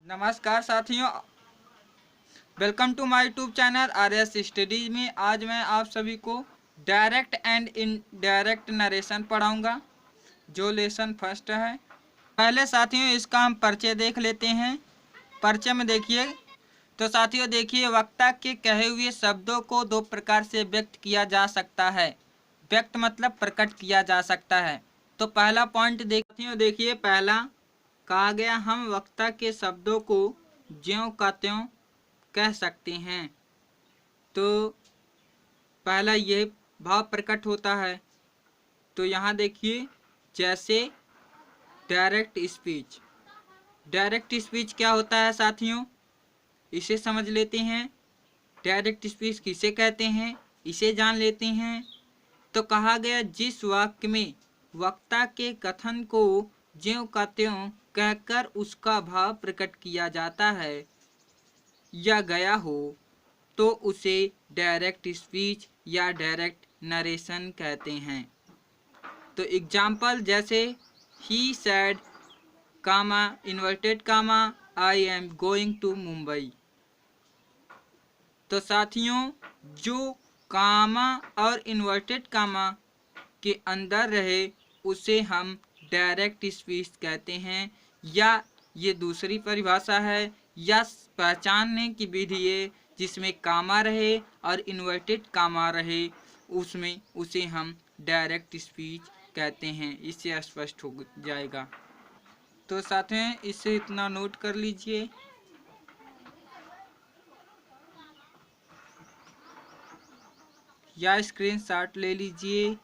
नमस्कार साथियों, welcome to my YouTube channel RS studies में। आज मैं आप सभी को डायरेक्ट एंड इनडायरेक्ट नरेशन पढ़ाऊंगा, जो लेसन फर्स्ट है। पहले साथियों इसका हम परिचय देख लेते हैं। परिचय में देखिए तो साथियों देखिए, वक्ता के कहे हुए शब्दों को दो प्रकार से व्यक्त किया जा सकता है। व्यक्त मतलब प्रकट किया जा सकता है। तो पहला पॉइंट देखिए, पहला कहा गया हम वक्ता के शब्दों को ज्यों का त्यों कह सकते हैं। तो पहला ये भाव प्रकट होता है। तो यहाँ देखिए, जैसे डायरेक्ट स्पीच। डायरेक्ट स्पीच क्या होता है साथियों, इसे समझ लेते हैं। डायरेक्ट स्पीच किसे कहते हैं, इसे जान लेते हैं। तो कहा गया जिस वाक्य में वक्ता के कथन को ज्यों का त्यों कहकर उसका भाव प्रकट किया जाता है या गया हो, तो उसे डायरेक्ट स्पीच या डायरेक्ट नरेशन कहते हैं। तो एग्जाम्पल जैसे ही said comma inverted comma I am going to Mumbai. तो साथियों जो कामा और इन्वर्टेड कामा के अंदर रहे उसे हम डायरेक्ट स्पीच कहते हैं, या ये दूसरी परिभाषा है या पहचानने की विधि है जिसमें कामा रहे और इन्वर्टेड कामा रहे, उसमें उसे हम डायरेक्ट स्पीच कहते हैं। इससे स्पष्ट हो जाएगा। तो साथ में इसे इतना नोट कर लीजिए। या स्क्रीनशॉट ले लीजिए।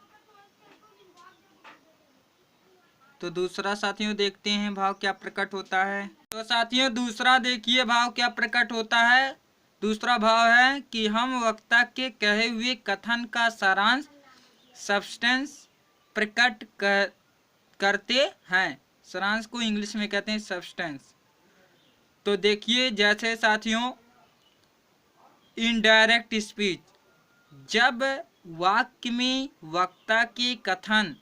तो दूसरा साथियों देखते हैं भाव क्या प्रकट होता है। तो साथियों दूसरा देखिए भाव क्या प्रकट होता है। दूसरा भाव है कि हम वक्ता के कहे हुए कथन का सारांश सब्सटेंस प्रकट करते हैं। सारांश को इंग्लिश में कहते हैं सब्सटेंस। तो देखिए जैसे साथियों इनडायरेक्ट स्पीच, जब वाक्य में वक्ता के कथन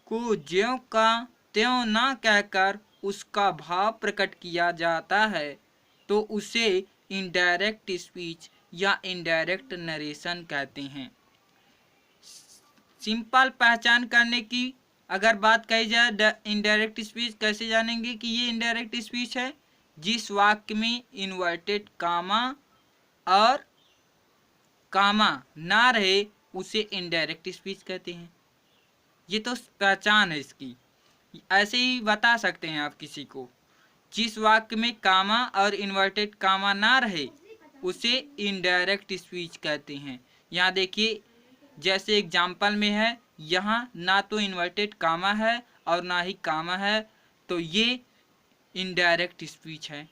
को ज्यों का त्यों न कहकर उसका भाव प्रकट किया जाता है, तो उसे इनडायरेक्ट स्पीच या इनडायरेक्ट नरेशन कहते हैं। सिंपल पहचान करने की अगर बात कही जाए, इनडायरेक्ट स्पीच कैसे जानेंगे कि ये इनडायरेक्ट स्पीच है, जिस वाक्य में इन्वर्टेड कामा और कामा ना रहे उसे इनडायरेक्ट स्पीच कहते हैं। ये तो पहचान है इसकी। ऐसे ही बता सकते हैं आप किसी को, जिस वाक्य में कामा और इन्वर्टेड कामा ना रहे उसे इनडायरेक्ट स्पीच कहते हैं। यहाँ देखिए जैसे एग्जाम्पल में है, यहाँ ना तो इन्वर्टेड कामा है और ना ही कामा है, तो ये इनडायरेक्ट स्पीच है।